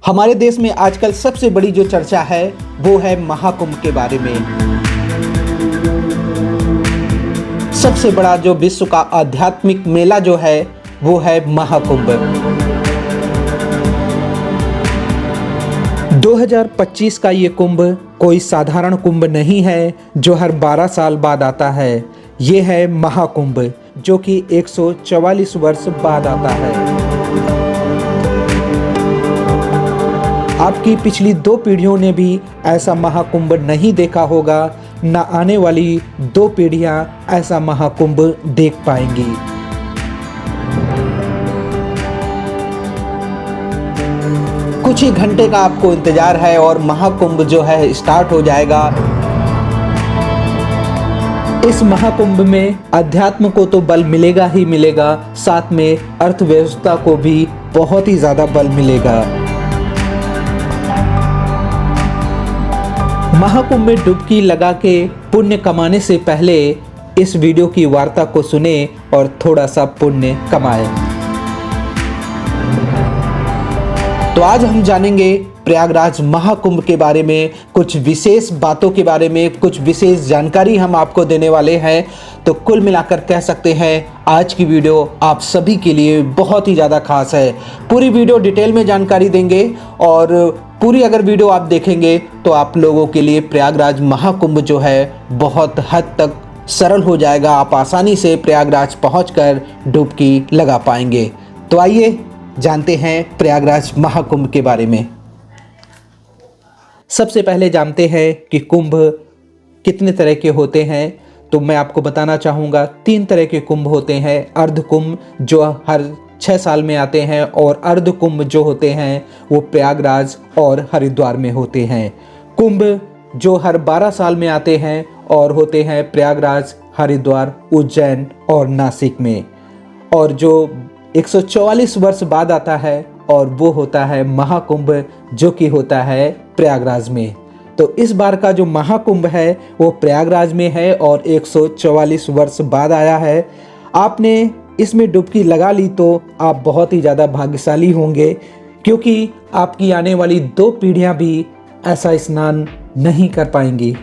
हमारे देश में आजकल सबसे बड़ी जो चर्चा है वो है महाकुंभ के बारे में। सबसे बड़ा जो विश्व का आध्यात्मिक मेला जो है वो है महाकुंभ। 2025 का ये कुंभ कोई साधारण कुंभ नहीं है जो हर 12 साल बाद आता है। ये है महाकुंभ जो कि 144 वर्ष बाद आता है। आपकी पिछली 2 पीढ़ियों ने भी ऐसा महाकुंभ नहीं देखा होगा, न आने वाली 2 पीढ़ियां ऐसा महाकुंभ देख पाएंगी। कुछ ही घंटे का आपको इंतजार है और महाकुंभ जो है स्टार्ट हो जाएगा। इस महाकुंभ में अध्यात्म को तो बल मिलेगा ही मिलेगा, साथ में अर्थव्यवस्था को भी बहुत ही ज्यादा बल मिलेगा। महाकुंभ में डुबकी लगा के पुण्य कमाने से पहले इस वीडियो की वार्ता को सुने और थोड़ा सा पुण्य कमाए। तो आज हम जानेंगे प्रयागराज महाकुंभ के बारे में, कुछ विशेष बातों के बारे में, कुछ विशेष जानकारी हम आपको देने वाले हैं। तो कुल मिलाकर कह सकते हैं आज की वीडियो आप सभी के लिए बहुत ही ज़्यादा खास है। पूरी वीडियो डिटेल में जानकारी देंगे और पूरी अगर वीडियो आप देखेंगे तो आप लोगों के लिए प्रयागराज महाकुंभ जो है बहुत हद तक सरल हो जाएगा। आप आसानी से प्रयागराज पहुंचकर डुबकी लगा पाएंगे। तो आइए जानते हैं प्रयागराज महाकुंभ के बारे में। सबसे पहले जानते हैं कि कुंभ कितने तरह के होते हैं। तो मैं आपको बताना चाहूँगा 3 तरह के कुंभ होते हैं। अर्ध कुंभ जो हर 6 साल में आते हैं और अर्ध कुंभ जो होते हैं वो प्रयागराज और हरिद्वार में होते हैं। कुंभ जो हर 12 साल में आते हैं और होते हैं प्रयागराज, हरिद्वार, उज्जैन और नासिक में। और जो 144 वर्ष बाद आता है और वो होता है महाकुंभ जो कि होता है प्रयागराज में। तो इस बार का जो महाकुंभ है वो प्रयागराज में है और 144 वर्ष बाद आया है। आपने इसमें डुबकी लगा ली तो आप बहुत ही ज़्यादा भाग्यशाली होंगे, क्योंकि आपकी आने वाली 2 पीढ़ियां भी ऐसा स्नान नहीं कर पाएंगी।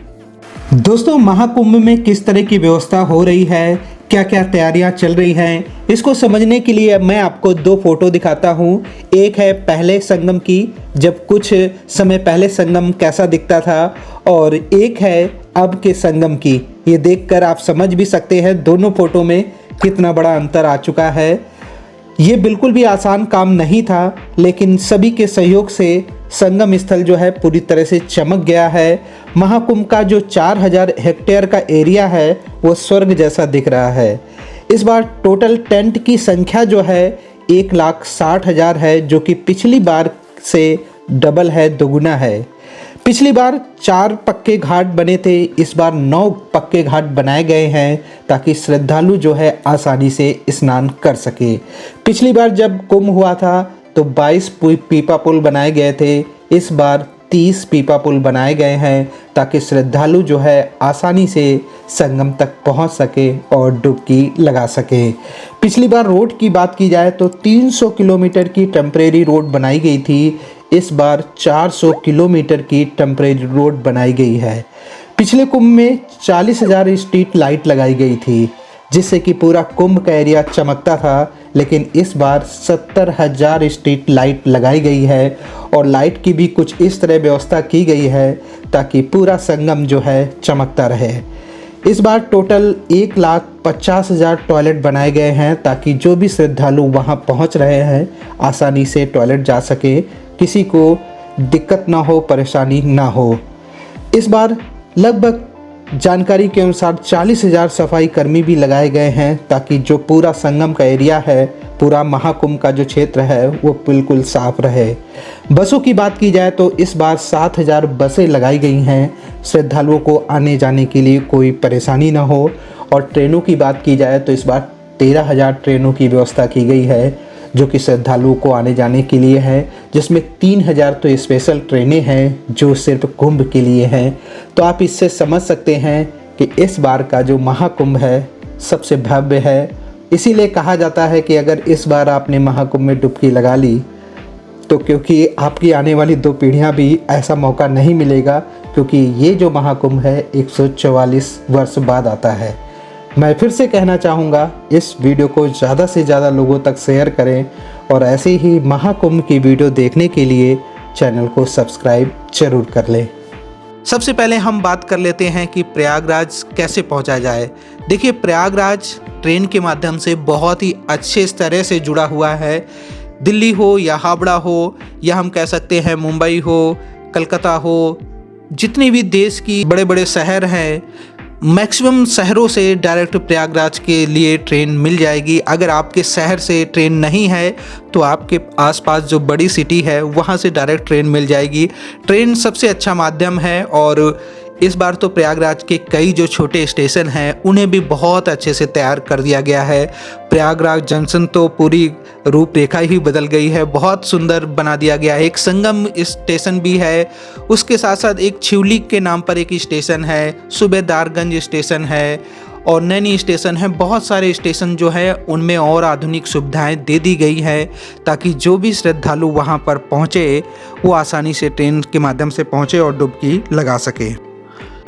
दोस्तों, महाकुंभ में किस तरह की व्यवस्था हो रही है, क्या क्या तैयारियां चल रही हैं, इसको समझने के लिए मैं आपको 2 फोटो दिखाता हूं। एक है पहले संगम की, जब कुछ समय पहले संगम कैसा दिखता था, और एक है अब के संगम की। ये देखकर आप समझ भी सकते हैं दोनों फोटो में कितना बड़ा अंतर आ चुका है। ये बिल्कुल भी आसान काम नहीं था, लेकिन सभी के सहयोग से संगम स्थल जो है पूरी तरह से चमक गया है। महाकुंभ का जो 4000 हेक्टेयर का एरिया है वो स्वर्ग जैसा दिख रहा है। इस बार टोटल टेंट की संख्या जो है 1,60,000 है, जो कि पिछली बार से डबल है, दोगुना है। पिछली बार 4 पक्के घाट बने थे, इस बार 9 पक्के घाट बनाए गए हैं ताकि श्रद्धालु जो है आसानी से स्नान कर सके। पिछली बार जब कुंभ हुआ था तो 22 पीपा पुल बनाए गए थे, इस बार 30 पीपा पुल बनाए गए हैं ताकि श्रद्धालु जो है आसानी से संगम तक पहुंच सके और डुबकी लगा सके। पिछली बार रोड की बात की जाए तो 300 किलोमीटर की टेम्परेरी रोड बनाई गई थी, इस बार 400 किलोमीटर की टेम्परेरी रोड बनाई गई है। पिछले कुंभ में 40,000 स्ट्रीट लाइट लगाई गई थी जिससे कि पूरा कुंभ का एरिया चमकता था, लेकिन इस बार 70,000 स्ट्रीट लाइट लगाई गई है और लाइट की भी कुछ इस तरह व्यवस्था की गई है ताकि पूरा संगम जो है चमकता रहे। इस बार टोटल 1,50,000 टॉयलेट बनाए गए हैं ताकि जो भी श्रद्धालु वहां पहुंच रहे हैं आसानी से टॉयलेट जा सके, किसी को दिक्कत ना हो, परेशानी ना हो। इस बार लगभग जानकारी के अनुसार 40,000 सफाई कर्मी भी लगाए गए हैं ताकि जो पूरा संगम का एरिया है, पूरा महाकुंभ का जो क्षेत्र है वो बिल्कुल साफ रहे। बसों की बात की जाए तो इस बार 7,000 बसें लगाई गई हैं, श्रद्धालुओं को आने जाने के लिए कोई परेशानी ना हो। और ट्रेनों की बात की जाए तो इस बार 13,000 ट्रेनों की व्यवस्था की गई है जो कि श्रद्धालुओं को आने जाने के लिए है, जिसमें 3,000 तो स्पेशल ट्रेनें हैं जो सिर्फ कुंभ के लिए हैं। तो आप इससे समझ सकते हैं कि इस बार का जो महाकुंभ है सबसे भव्य है। इसीलिए कहा जाता है कि अगर इस बार आपने महाकुंभ में डुबकी लगा ली तो क्योंकि आपकी आने वाली 2 पीढ़ियाँ भी ऐसा मौका नहीं मिलेगा, क्योंकि ये जो महाकुंभ है 144 वर्ष बाद आता है। मैं फिर से कहना चाहूँगा, इस वीडियो को ज़्यादा से ज़्यादा लोगों तक शेयर करें और ऐसे ही महाकुंभ की वीडियो देखने के लिए चैनल को सब्सक्राइब जरूर कर लें। सबसे पहले हम बात कर लेते हैं कि प्रयागराज कैसे पहुंचा जाए। देखिए, प्रयागराज ट्रेन के माध्यम से बहुत ही अच्छे तरह से जुड़ा हुआ है। दिल्ली हो या हावड़ा हो या हम कह सकते हैं मुंबई हो, कलकत्ता हो, जितने भी देश की बड़े बड़े शहर हैं, मैक्सिमम शहरों से डायरेक्ट प्रयागराज के लिए ट्रेन मिल जाएगी। अगर आपके शहर से ट्रेन नहीं है तो आपके आसपास जो बड़ी सिटी है वहाँ से डायरेक्ट ट्रेन मिल जाएगी। ट्रेन सबसे अच्छा माध्यम है और इस बार तो प्रयागराज के कई जो छोटे स्टेशन हैं उन्हें भी बहुत अच्छे से तैयार कर दिया गया है। प्रयागराज जंक्शन तो पूरी रूपरेखा ही बदल गई है, बहुत सुंदर बना दिया गया है। एक संगम स्टेशन भी है, उसके साथ साथ एक छिवली के नाम पर एक स्टेशन है, सूबेदारगंज स्टेशन है और नैनी स्टेशन है। बहुत सारे स्टेशन जो है उनमें और आधुनिक सुविधाएं दे दी गई है ताकि जो भी श्रद्धालु वहां पर पहुंचे वो आसानी से ट्रेन के माध्यम से पहुंचे और डुबकी लगा सके।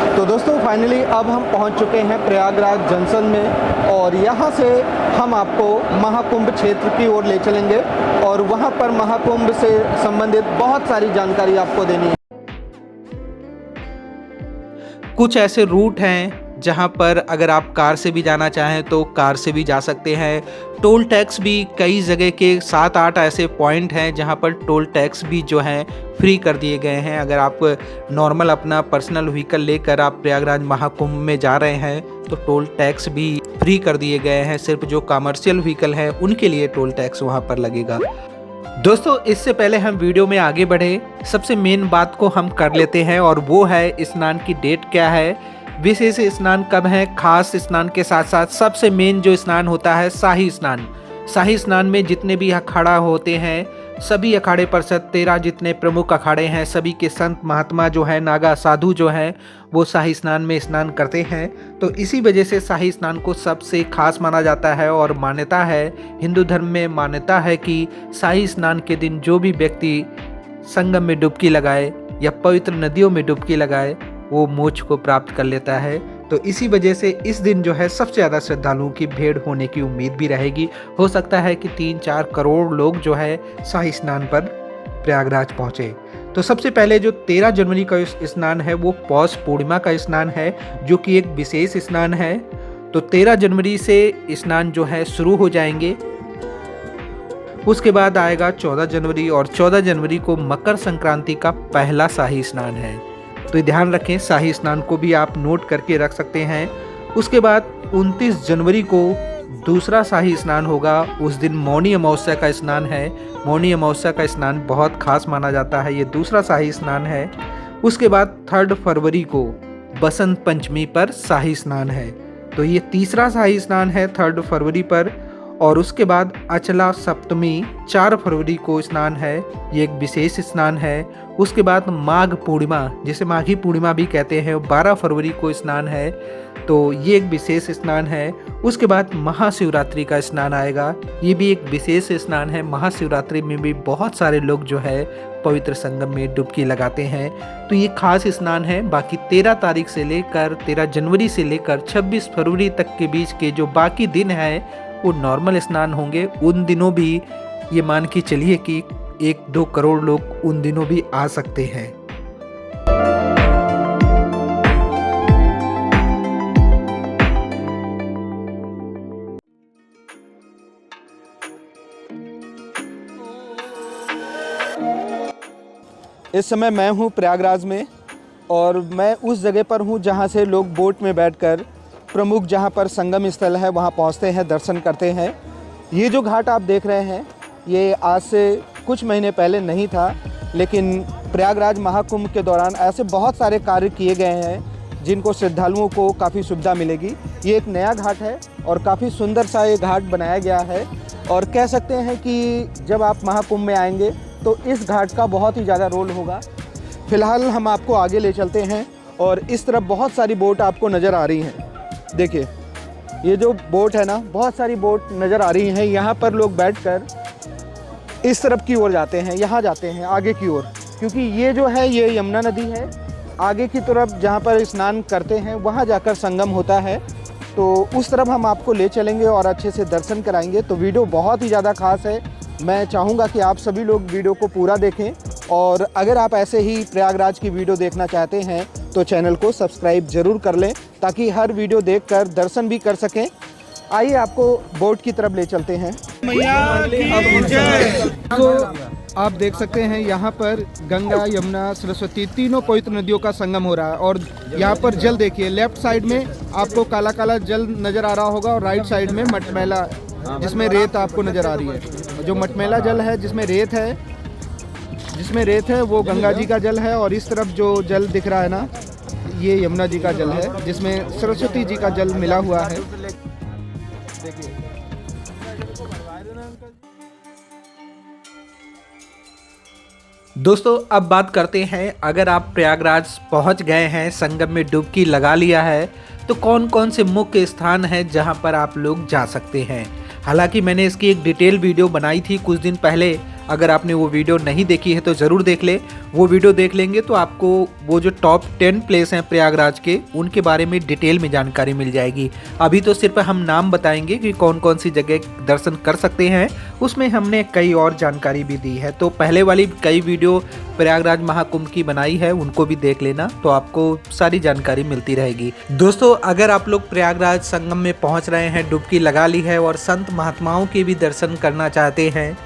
तो दोस्तों, फाइनली अब हम पहुंच चुके हैं प्रयागराज जंक्शन में और यहां से हम आपको महाकुंभ क्षेत्र की ओर ले चलेंगे और वहां पर महाकुंभ से संबंधित बहुत सारी जानकारी आपको देनी है। कुछ ऐसे रूट हैं जहां पर अगर आप कार से भी जाना चाहें तो कार से भी जा सकते हैं। टोल टैक्स भी कई जगह के 7-8 ऐसे पॉइंट हैं जहां पर टोल टैक्स भी जो हैं फ्री कर दिए गए हैं। अगर आप नॉर्मल अपना पर्सनल व्हीकल लेकर आप प्रयागराज महाकुंभ में जा रहे हैं तो टोल टैक्स भी फ्री कर दिए गए हैं। सिर्फ जो कमर्शियल व्हीकल हैं उनके लिए टोल टैक्स वहाँ पर लगेगा। दोस्तों, इससे पहले हम वीडियो में आगे बढ़े, सबसे मेन बात को हम कर लेते हैं और वो है स्नान की डेट क्या है, विशेष स्नान कब है। खास स्नान के साथ साथ सबसे मेन जो स्नान होता है शाही स्नान। शाही स्नान में जितने भी अखाड़ा होते हैं, सभी अखाड़े परिषद 13 जितने प्रमुख अखाड़े हैं, सभी के संत महात्मा जो हैं, नागा साधु जो हैं, वो शाही स्नान में स्नान करते हैं। तो इसी वजह से शाही स्नान को सबसे खास माना जाता है और मान्यता है, हिंदू धर्म में मान्यता है कि शाही स्नान के दिन जो भी व्यक्ति संगम में डुबकी लगाए या पवित्र नदियों में डुबकी लगाए वो मोक्ष को प्राप्त कर लेता है। तो इसी वजह से इस दिन जो है सबसे ज़्यादा श्रद्धालुओं की भीड़ होने की उम्मीद भी रहेगी। हो सकता है कि 3-4 करोड़ लोग जो है शाही स्नान पर प्रयागराज पहुँचे। तो सबसे पहले जो 13 जनवरी का स्नान है वो पौष पूर्णिमा का स्नान है, जो कि एक विशेष स्नान है। तो 13 जनवरी से स्नान जो है शुरू हो जाएंगे। उसके बाद आएगा 14 जनवरी और 14 जनवरी को मकर संक्रांति का पहला शाही स्नान है। तो ध्यान रखें, शाही स्नान को भी आप नोट करके रख सकते हैं। उसके बाद 29 जनवरी को दूसरा शाही स्नान होगा। उस दिन मौनी अमावस्या का स्नान है। मौनी अमावस्या का स्नान बहुत खास माना जाता है, ये दूसरा शाही स्नान है। उसके बाद 3 फरवरी को बसंत पंचमी पर शाही स्नान है। तो ये तीसरा शाही स्नान है 3 फरवरी पर। और उसके बाद अचला सप्तमी 4 फरवरी को स्नान है, ये एक विशेष स्नान है। उसके बाद माघ पूर्णिमा, जिसे माघी पूर्णिमा भी कहते हैं, 12 फरवरी को स्नान है। तो ये एक विशेष स्नान है। उसके बाद महाशिवरात्रि का स्नान आएगा, ये भी एक विशेष स्नान है। महाशिवरात्रि में भी बहुत सारे लोग जो है पवित्र संगम में डुबकी लगाते हैं। तो ये खास स्नान है। बाकी 13 जनवरी से लेकर 26 फरवरी तक के बीच के जो बाकी दिन है वो नॉर्मल स्नान होंगे। उन दिनों भी ये मान के चलिए कि 1-2 करोड़ लोग उन दिनों भी आ सकते हैं। इस समय मैं हूँ प्रयागराज में और मैं उस जगह पर हूँ जहाँ से लोग बोट में बैठकर प्रमुख जहाँ पर संगम स्थल है वहाँ पहुँचते हैं, दर्शन करते हैं। ये जो घाट आप देख रहे हैं ये आज से कुछ महीने पहले नहीं था, लेकिन प्रयागराज महाकुंभ के दौरान ऐसे बहुत सारे कार्य किए गए हैं जिनको श्रद्धालुओं को काफ़ी सुविधा मिलेगी। ये एक नया घाट है और काफ़ी सुंदर सा ये घाट बनाया गया है और कह सकते हैं कि जब आप महाकुंभ में आएंगे तो इस घाट का बहुत ही ज़्यादा रोल होगा। फ़िलहाल हम आपको आगे ले चलते हैं और इस तरफ बहुत सारी बोट आपको नज़र आ रही हैं। देखिए ये जो बोट है ना, बहुत सारी बोट नज़र आ रही हैं। यहाँ पर लोग बैठकर इस तरफ की ओर जाते हैं, यहाँ जाते हैं आगे की ओर, क्योंकि ये जो है ये यमुना नदी है। आगे की तरफ जहाँ पर स्नान करते हैं वहाँ जाकर संगम होता है, तो उस तरफ हम आपको ले चलेंगे और अच्छे से दर्शन कराएंगे। तो वीडियो बहुत ही ज़्यादा खास है, मैं चाहूँगा कि आप सभी लोग वीडियो को पूरा देखें। और अगर आप ऐसे ही प्रयागराज की वीडियो देखना चाहते हैं तो चैनल को सब्सक्राइब ज़रूर कर लें, ताकि हर वीडियो देखकर दर्शन भी कर सकें। आइए आपको बोट की तरफ ले चलते हैं। तो आप देख सकते हैं यहाँ पर गंगा, यमुना, सरस्वती तीनों पवित्र नदियों का संगम हो रहा है। और यहाँ पर जल देखिए, लेफ्ट साइड में आपको काला काला जल नज़र आ रहा होगा और राइट साइड में मटमैला जिसमें रेत आपको नज़र आ रही है। जो मटमैला जल है जिसमें रेत है वो गंगा जी का जल है, और इस तरफ जो जल दिख रहा है ना, ये यमुना जी का जल है जिसमें सरस्वती जी का जल मिला हुआ है। दोस्तों अब बात करते हैं, अगर आप प्रयागराज पहुंच गए हैं, संगम में डुबकी लगा लिया है, तो कौन कौन से मुख्य स्थान हैं जहां पर आप लोग जा सकते हैं। हालांकि मैंने इसकी एक डिटेल वीडियो बनाई थी कुछ दिन पहले, अगर आपने वो वीडियो नहीं देखी है तो ज़रूर देख ले। वो वीडियो देख लेंगे तो आपको वो जो टॉप 10 प्लेस हैं प्रयागराज के, उनके बारे में डिटेल में जानकारी मिल जाएगी। अभी तो सिर्फ हम नाम बताएंगे कि कौन कौन सी जगह दर्शन कर सकते हैं, उसमें हमने कई और जानकारी भी दी है। तो पहले वाली कई वीडियो प्रयागराज महाकुंभ की बनाई है, उनको भी देख लेना, तो आपको सारी जानकारी मिलती रहेगी। दोस्तों अगर आप लोग प्रयागराज संगम में पहुंच रहे हैं, डुबकी लगा ली है और संत महात्माओं के भी दर्शन करना चाहते हैं,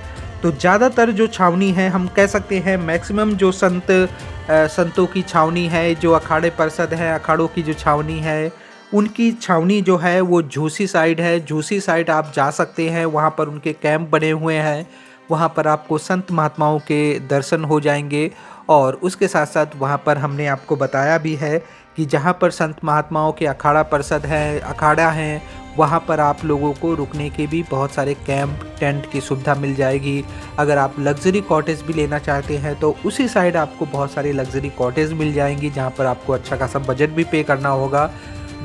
तो ज़्यादातर जो छावनी है, हम कह सकते हैं मैक्सिमम जो संतों की छावनी है, जो अखाड़े परिषद है, अखाड़ों की जो छावनी है, उनकी छावनी जो है वो झूसी साइड है। झूसी साइड आप जा सकते हैं, वहाँ पर उनके कैंप बने हुए हैं, वहाँ पर आपको संत महात्माओं के दर्शन हो जाएंगे। और उसके साथ साथ वहाँ पर हमने आपको बताया भी है कि जहाँ पर संत महात्माओं के अखाड़ा परिषद है, अखाड़ा हैं, वहाँ पर आप लोगों को रुकने के भी बहुत सारे कैंप, टेंट की सुविधा मिल जाएगी। अगर आप लग्जरी कॉटेज भी लेना चाहते हैं तो उसी साइड आपको बहुत सारी लग्जरी कॉटेज मिल जाएंगी, जहाँ पर आपको अच्छा खासा बजट भी पे करना होगा।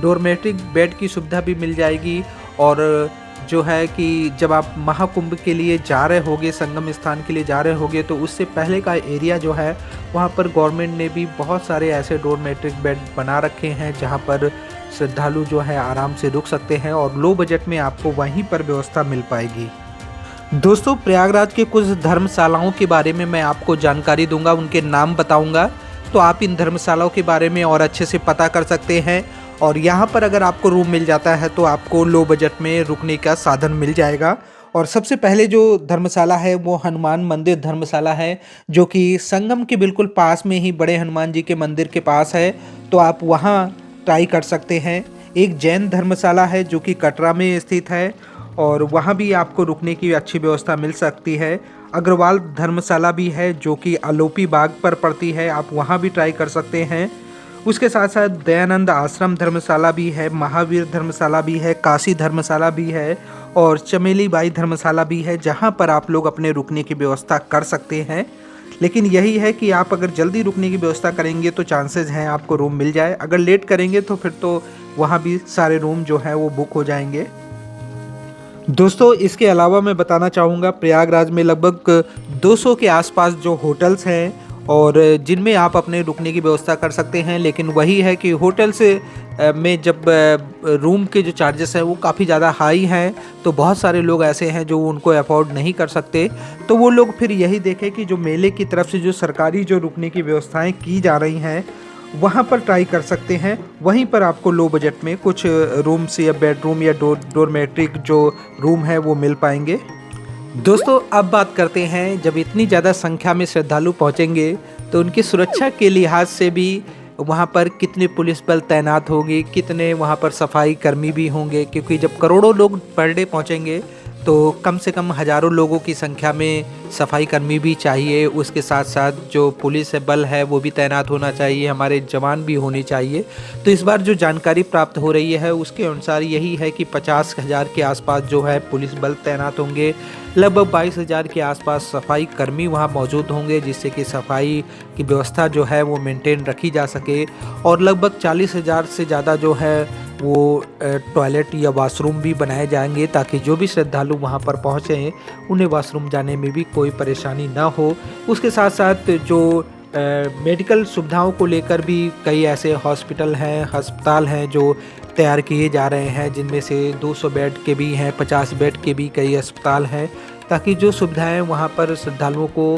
डोरमेट्रिक बेड की सुविधा भी मिल जाएगी। और जो है कि जब आप महाकुंभ के लिए जा रहे होगे, संगम स्थान के लिए जा रहे होगे, तो उससे पहले का एरिया जो है वहाँ पर गवर्नमेंट ने भी बहुत सारे ऐसे डोरमेट्रिक बेड बना रखे हैं, जहाँ पर श्रद्धालु जो है आराम से रुक सकते हैं और लो बजट में आपको वहीं पर व्यवस्था मिल पाएगी। दोस्तों प्रयागराज के कुछ धर्मशालाओं के बारे में मैं आपको जानकारी दूंगा, उनके नाम बताऊंगा, तो आप इन धर्मशालाओं के बारे में और अच्छे से पता कर सकते हैं। और यहाँ पर अगर आपको रूम मिल जाता है तो आपको लो बजट में रुकने का साधन मिल जाएगा। और सबसे पहले जो धर्मशाला है वो हनुमान मंदिर धर्मशाला है, जो कि संगम के बिल्कुल पास में ही बड़े हनुमान जी के मंदिर के पास है, तो आप वहाँ ट्राई कर सकते हैं। एक जैन धर्मशाला है जो कि कटरा में स्थित है, और वहाँ भी आपको रुकने की अच्छी व्यवस्था मिल सकती है। अग्रवाल धर्मशाला भी है जो कि आलोपी बाग पर पड़ती है, आप वहाँ भी ट्राई कर सकते हैं। उसके साथ साथ दयानंद आश्रम धर्मशाला भी है, महावीर धर्मशाला भी है, काशी धर्मशाला भी है और चमेली बाई धर्मशाला भी है, जहाँ पर आप लोग अपने रुकने की व्यवस्था कर सकते हैं। लेकिन यही है कि आप अगर जल्दी रुकने की व्यवस्था करेंगे तो चांसेस हैं आपको रूम मिल जाए, अगर लेट करेंगे तो फिर तो वहाँ भी सारे रूम जो हैं वो बुक हो जाएंगे। दोस्तों इसके अलावा मैं बताना चाहूँगा, प्रयागराज में लगभग 200 के आसपास जो होटल्स हैं और जिनमें आप अपने रुकने की व्यवस्था कर सकते हैं। लेकिन वही है कि होटल से में जब रूम के जो चार्जेस हैं वो काफ़ी ज़्यादा हाई हैं, तो बहुत सारे लोग ऐसे हैं जो उनको अफोर्ड नहीं कर सकते, तो वो लोग फिर यही देखें कि जो मेले की तरफ से जो सरकारी जो रुकने की व्यवस्थाएं की जा रही हैं वहाँ पर ट्राई कर सकते हैं। वहीं पर आपको लो बजट में कुछ रूम्स या बेडरूम या डोरमेट्रिक जो रूम है वो मिल पाएंगे। दोस्तों अब बात करते हैं, जब इतनी ज़्यादा संख्या में श्रद्धालु पहुँचेंगे तो उनकी सुरक्षा के लिहाज से भी वहाँ पर कितने पुलिस बल तैनात होंगे, कितने वहाँ पर सफाई कर्मी भी होंगे, क्योंकि जब करोड़ों लोग पर डे पहुँचेंगे तो कम से कम हज़ारों लोगों की संख्या में सफाई कर्मी भी चाहिए। उसके साथ साथ जो पुलिस बल है वो भी तैनात होना चाहिए, हमारे जवान भी होने चाहिए। तो इस बार जो जानकारी प्राप्त हो रही है उसके अनुसार यही है कि 50,000 के आसपास जो है पुलिस बल तैनात होंगे, लगभग 22,000 के आसपास सफाई कर्मी वहाँ मौजूद होंगे, जिससे कि सफाई की व्यवस्था जो है वो मेंटेन रखी जा सके, और लगभग 40,000 से ज़्यादा जो है वो टॉयलेट या वाशरूम भी बनाए जाएंगे ताकि जो भी श्रद्धालु वहाँ पर पहुँचे उन्हें वाशरूम जाने में भी कोई परेशानी ना हो। उसके साथ साथ जो मेडिकल सुविधाओं को लेकर भी कई ऐसे हॉस्पिटल हैं, अस्पताल हैं जो तैयार किए जा रहे हैं, जिनमें से 200 बेड के भी हैं, 50 बेड के भी कई अस्पताल हैं, ताकि जो सुविधाएं वहां पर श्रद्धालुओं को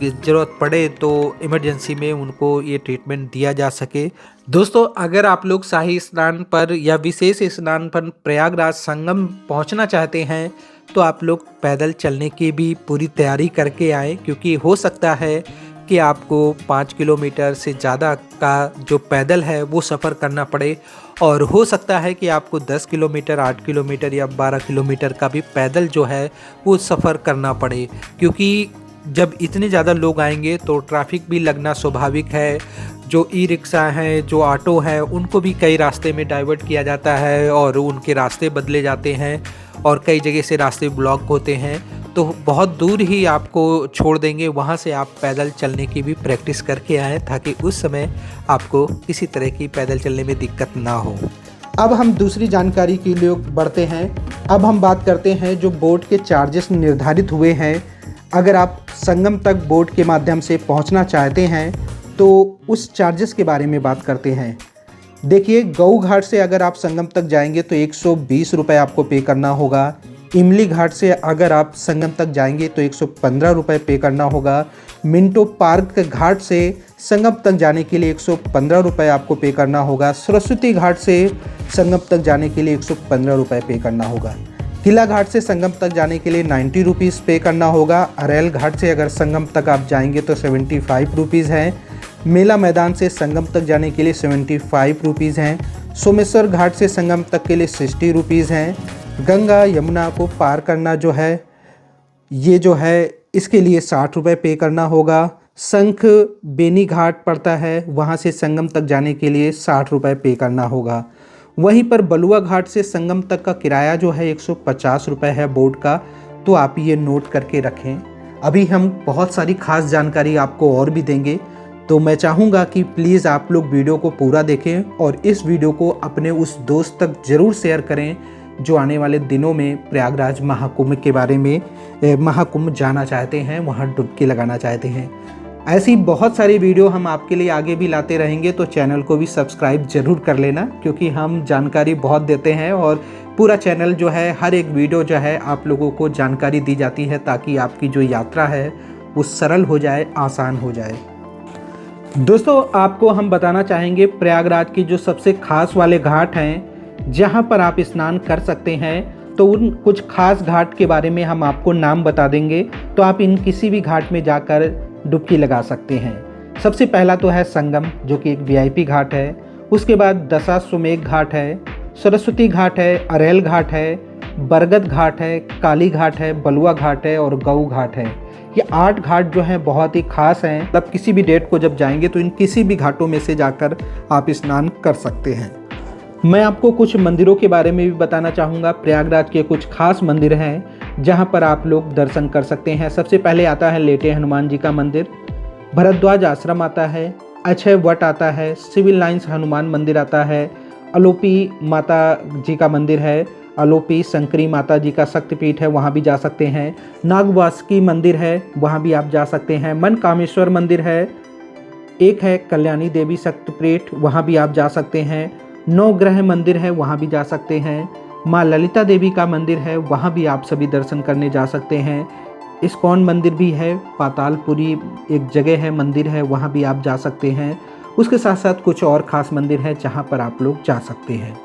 ज़रूरत पड़े तो इमरजेंसी में उनको ये ट्रीटमेंट दिया जा सके। दोस्तों, अगर आप लोग शाही स्नान पर या विशेष स्नान पर प्रयागराज संगम पहुंचना चाहते हैं तो आप लोग पैदल चलने की भी पूरी तैयारी करके आएँ, क्योंकि हो सकता है कि आपको 5 किलोमीटर से ज़्यादा का जो पैदल है वो सफ़र करना पड़े, और हो सकता है कि आपको 10 किलोमीटर, 8 किलोमीटर या 12 किलोमीटर का भी पैदल जो है वो सफ़र करना पड़े, क्योंकि जब इतने ज़्यादा लोग आएंगे तो ट्रैफिक भी लगना स्वाभाविक है। जो ई रिक्शा हैं, जो ऑटो हैं, उनको भी कई रास्ते में डाइवर्ट किया जाता है और उनके रास्ते बदले जाते हैं और कई जगह से रास्ते ब्लॉक होते हैं, तो बहुत दूर ही आपको छोड़ देंगे। वहाँ से आप पैदल चलने की भी प्रैक्टिस करके आएँ ताकि उस समय आपको किसी तरह की पैदल चलने में दिक्कत ना हो। अब हम दूसरी जानकारी के लिए बढ़ते हैं। अब हम बात करते हैं जो बोट के चार्जेस निर्धारित हुए हैं। अगर आप संगम तक बोट के माध्यम से पहुंचना चाहते हैं तो उस चार्जेस के बारे में बात करते हैं। देखिए, गऊ घाट से अगर आप संगम तक जाएंगे तो 120 रुपये आपको पे करना होगा। इमली घाट से अगर आप संगम तक जाएंगे तो 115 रुपये पे करना होगा। मिंटो पार्क घाट से संगम तक जाने के लिए 115 रुपये आपको पे करना होगा। सरस्वती घाट से संगम तक जाने के लिए 115 रुपये पे करना होगा। किला घाट से संगम तक जाने के लिए 90 रुपीज़ पे करना होगा। अरेल घाट से अगर संगम तक आप जाएंगे तो 75 रुपीज़ हैं। मेला मैदान से संगम तक जाने के लिए 75 रुपीज़ हैं। सोमेश्वर घाट से संगम तक के लिए 60 रुपीज़ हैं। गंगा यमुना को पार करना जो है ये जो है इसके लिए 60 रुपये पे करना होगा। शंख बेनी घाट पड़ता है, वहाँ से संगम तक जाने के लिए 60 रुपये पे करना होगा। वहीं पर बलुआ घाट से संगम तक का किराया जो है 150 रुपये है बोट का, तो आप ये नोट करके रखें। अभी हम बहुत सारी खास जानकारी आपको और भी देंगे, तो मैं चाहूँगा कि प्लीज़ आप लोग वीडियो को पूरा देखें और इस वीडियो को अपने उस दोस्त तक ज़रूर शेयर करें जो आने वाले दिनों में प्रयागराज महाकुंभ के बारे में महाकुंभ जाना चाहते हैं, वहाँ डुबकी लगाना चाहते हैं। ऐसी बहुत सारी वीडियो हम आपके लिए आगे भी लाते रहेंगे, तो चैनल को भी सब्सक्राइब ज़रूर कर लेना, क्योंकि हम जानकारी बहुत देते हैं और पूरा चैनल जो है हर एक वीडियो जो है आप लोगों को जानकारी दी जाती है ताकि आपकी जो यात्रा है वो सरल हो जाए, आसान हो जाए। दोस्तों, आपको हम बताना चाहेंगे प्रयागराज की जो सबसे खास वाले घाट हैं जहां पर आप स्नान कर सकते हैं, तो उन कुछ खास घाट के बारे में हम आपको नाम बता देंगे, तो आप इन किसी भी घाट में जाकर डुबकी लगा सकते हैं। सबसे पहला तो है संगम, जो कि एक वीआईपी घाट है। उसके बाद दशाश्वमेध घाट है, सरस्वती घाट है, अरेल घाट है, बरगद घाट है, काली घाट है, बलुआ घाट है और गऊ घाट है। ये 8 घाट जो हैं बहुत ही खास हैं। मतलब किसी भी डेट को जब जाएंगे तो इन किसी भी घाटों में से जाकर आप स्नान कर सकते हैं। मैं आपको कुछ मंदिरों के बारे में भी बताना चाहूँगा। प्रयागराज के कुछ खास मंदिर हैं जहाँ पर आप लोग दर्शन कर सकते हैं। सबसे पहले आता है लेटे हनुमान जी का मंदिर, भरद्वाज आश्रम आता है, अक्षय वट आता है, सिविल लाइन्स हनुमान मंदिर आता है, अलोपी माता जी का मंदिर है, अलोपी शंकरी माता जी का शक्तिपीठ है, वहाँ भी जा सकते हैं। नागवासुकी मंदिर है, वहाँ भी आप जा सकते हैं। मनकामेश्वर मंदिर है, एक है कल्याणी देवी शक्तिपीठ, वहाँ भी आप जा सकते हैं। नवग्रह मंदिर है, वहाँ भी जा सकते हैं। माँ ललिता देवी का मंदिर है, वहाँ भी आप सभी दर्शन करने जा सकते हैं। इस्कॉन मंदिर भी है, पातालपुरी एक जगह है, मंदिर है, वहाँ भी आप जा सकते हैं। उसके साथ साथ कुछ और ख़ास मंदिर हैं जहाँ पर आप लोग जा सकते हैं।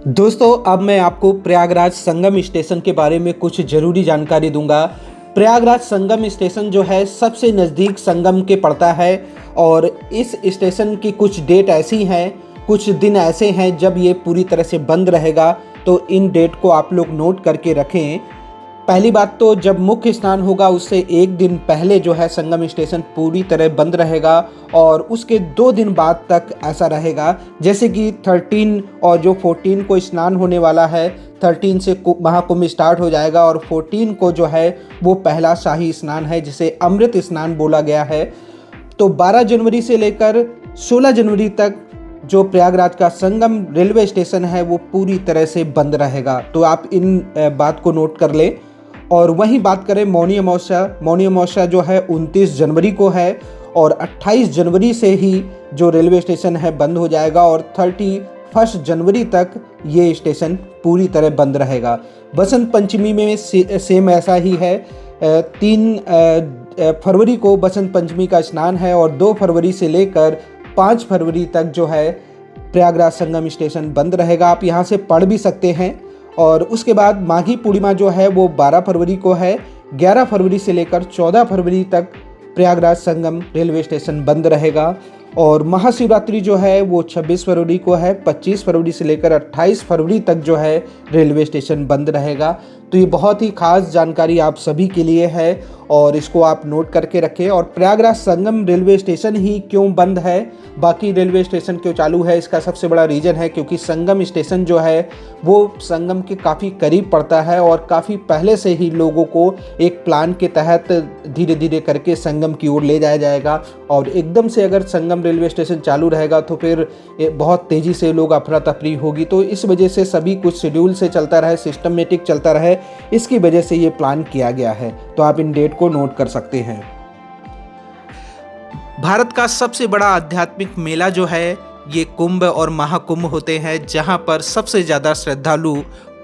दोस्तों, अब मैं आपको प्रयागराज संगम स्टेशन के बारे में कुछ ज़रूरी जानकारी दूंगा। प्रयागराज संगम स्टेशन जो है सबसे नज़दीक संगम के पड़ता है और इस स्टेशन की कुछ डेट ऐसी हैं, कुछ दिन ऐसे हैं जब ये पूरी तरह से बंद रहेगा, तो इन डेट को आप लोग नोट करके रखें। पहली बात तो जब मुख्य स्नान होगा उससे एक दिन पहले जो है संगम स्टेशन पूरी तरह बंद रहेगा और उसके 2 दिन बाद तक ऐसा रहेगा। जैसे कि 13 और जो 14 को स्नान होने वाला है, 13 से महाकुंभ स्टार्ट हो जाएगा और 14 को जो है वो पहला शाही स्नान है जिसे अमृत स्नान बोला गया है। तो 12 जनवरी से लेकर 16 जनवरी तक जो प्रयागराज का संगम रेलवे स्टेशन है वो पूरी तरह से बंद रहेगा। तो आप इन बात को नोट कर लें। और वहीं बात करें मौनी अमावस्या जो है 29 जनवरी को है और 28 जनवरी से ही जो रेलवे स्टेशन है बंद हो जाएगा और 31 जनवरी तक ये स्टेशन पूरी तरह बंद रहेगा। बसंत पंचमी में सेम ऐसा ही है। 3 फरवरी को बसंत पंचमी का स्नान है और 2 फरवरी से लेकर 5 फरवरी तक जो है प्रयागराज संगम स्टेशन बंद रहेगा। आप यहाँ से पढ़ भी सकते हैं। और उसके बाद माघी पूर्णिमा जो है वो 12 फरवरी को है। 11 फरवरी से लेकर 14 फरवरी तक प्रयागराज संगम रेलवे स्टेशन बंद रहेगा। और महाशिवरात्रि जो है वो 26 फरवरी को है। 25 फरवरी से लेकर 28 फरवरी तक जो है रेलवे स्टेशन बंद रहेगा। तो ये बहुत ही खास जानकारी आप सभी के लिए है और इसको आप नोट करके रखें। और प्रयागराज संगम रेलवे स्टेशन ही क्यों बंद है, बाकी रेलवे स्टेशन क्यों चालू है, इसका सबसे बड़ा रीज़न है क्योंकि संगम स्टेशन जो है वो संगम के काफ़ी करीब पड़ता है और काफ़ी पहले से ही लोगों को एक प्लान के तहत धीरे धीरे करके संगम की ओर ले जाया जाएगा। और एकदम से अगर संगम रेलवे स्टेशन चालू रहेगा तो फिर बहुत तेज़ी से लोग अफरा तफरी होगी। तो इस वजह से सभी कुछ शेड्यूल से चलता रहे, सिस्टमेटिक चलता रहे, इसकी वजह से ये प्लान किया गया है। तो आप इन डेट को नोट कर सकते हैं। भारत का सबसे बड़ा आध्यात्मिक मेला जो है ये कुंभ और महाकुंभ होते हैं, जहां पर सबसे ज़्यादा श्रद्धालु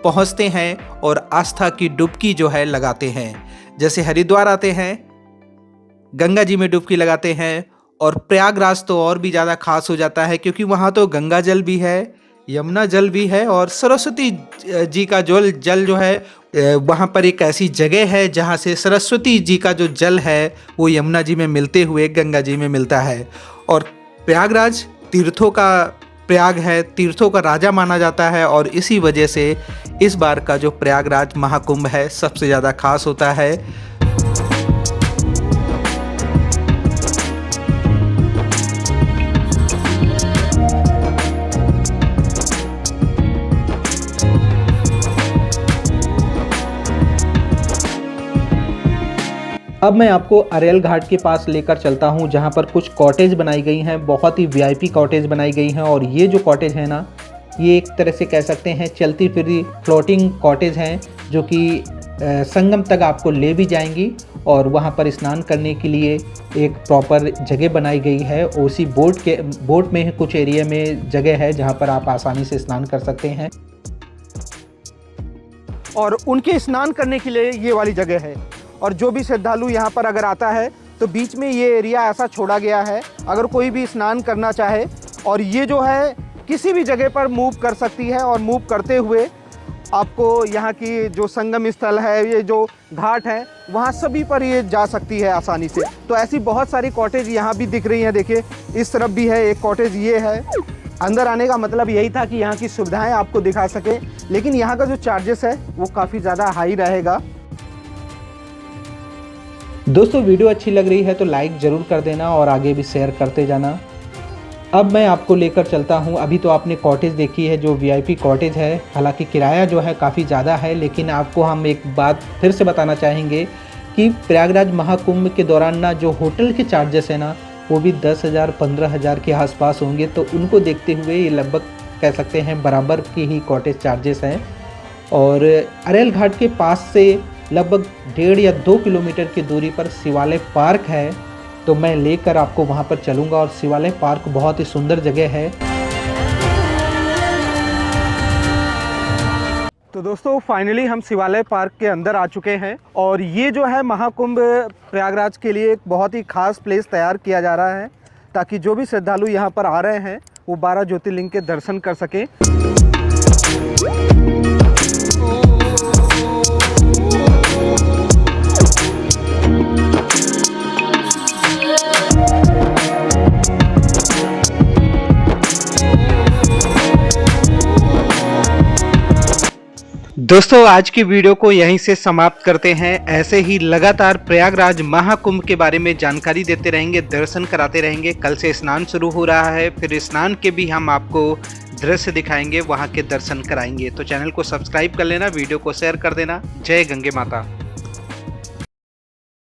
पहुंचते हैं और आस्था की डुबकी जो है लगाते हैं। जैसे हरिद्वार आते हैं, गंगा जी में डुबकी लगाते हैं और प्रयागराज तो और भी ज़्यादा खास हो जाता है क्योंकि वहाँ तो गंगा जल भी है, यमुना जल भी है और सरस्वती जी का जल जो है वहाँ पर एक ऐसी जगह है जहाँ से सरस्वती जी का जो जल है वो यमुना जी में मिलते हुए गंगा जी में मिलता है। और प्रयागराज तीर्थों का प्रयाग है, तीर्थों का राजा माना जाता है और इसी वजह से इस बार का जो प्रयागराज महाकुंभ है सबसे ज़्यादा खास होता है। अब मैं आपको अरेल घाट के पास लेकर चलता हूं जहां पर कुछ कॉटेज बनाई गई हैं, बहुत ही वीआईपी कॉटेज बनाई गई हैं। और ये जो कॉटेज है ना, ये एक तरह से कह सकते हैं चलती फिरती फ्लोटिंग कॉटेज हैं जो कि संगम तक आपको ले भी जाएंगी और वहां पर स्नान करने के लिए एक प्रॉपर जगह बनाई गई है। उसी बोट में कुछ एरिया में जगह है जहां पर आप आसानी से स्नान कर सकते हैं। और उनके स्नान करने के लिए ये वाली जगह है। और जो भी श्रद्धालु यहाँ पर अगर आता है तो बीच में ये एरिया ऐसा छोड़ा गया है, अगर कोई भी स्नान करना चाहे और ये जो है किसी भी जगह पर मूव कर सकती है और मूव करते हुए आपको यहाँ की जो संगम स्थल है, ये जो घाट है, वहाँ सभी पर ये जा सकती है आसानी से। तो ऐसी बहुत सारी कॉटेज यहाँ भी दिख रही हैं। देखिए इस तरफ भी है एक कॉटेज, ये है। अंदर आने का मतलब यही था कि यहाँ की सुविधाएं आपको दिखा सके, लेकिन यहाँ का जो चार्जेस है वो काफ़ी ज़्यादा हाई रहेगा। दोस्तों वीडियो अच्छी लग रही है तो लाइक ज़रूर कर देना और आगे भी शेयर करते जाना। अब मैं आपको लेकर चलता हूं। अभी तो आपने कॉटेज देखी है जो वीआईपी कॉटेज है, हालांकि किराया जो है काफ़ी ज़्यादा है, लेकिन आपको हम एक बात फिर से बताना चाहेंगे कि प्रयागराज महाकुंभ के दौरान ना जो होटल के चार्जेस है ना वो भी 10,000 15,000 के आसपास होंगे। तो उनको देखते हुए ये लगभग कह सकते हैं बराबर की ही कॉटेज चार्जेस हैं। और अरेल घाट के पास से लगभग 1.5 या 2 किलोमीटर की दूरी पर शिवालय पार्क है, तो मैं लेकर आपको वहां पर चलूंगा। और शिवालय पार्क बहुत ही सुंदर जगह है। तो दोस्तों फाइनली हम शिवालय पार्क के अंदर आ चुके हैं और ये जो है महाकुंभ प्रयागराज के लिए एक बहुत ही खास प्लेस तैयार किया जा रहा है ताकि जो भी श्रद्धालु यहाँ पर आ रहे हैं वो 12 ज्योतिर्लिंग के दर्शन कर सकें। दोस्तों आज की वीडियो को यहीं से समाप्त करते हैं। ऐसे ही लगातार प्रयागराज महाकुंभ के बारे में जानकारी देते रहेंगे, दर्शन कराते रहेंगे। कल से स्नान शुरू हो रहा है, फिर स्नान के भी हम आपको दृश्य दिखाएंगे, वहां के दर्शन कराएंगे। तो चैनल को सब्सक्राइब कर लेना, वीडियो को शेयर कर देना। जय गंगे माता।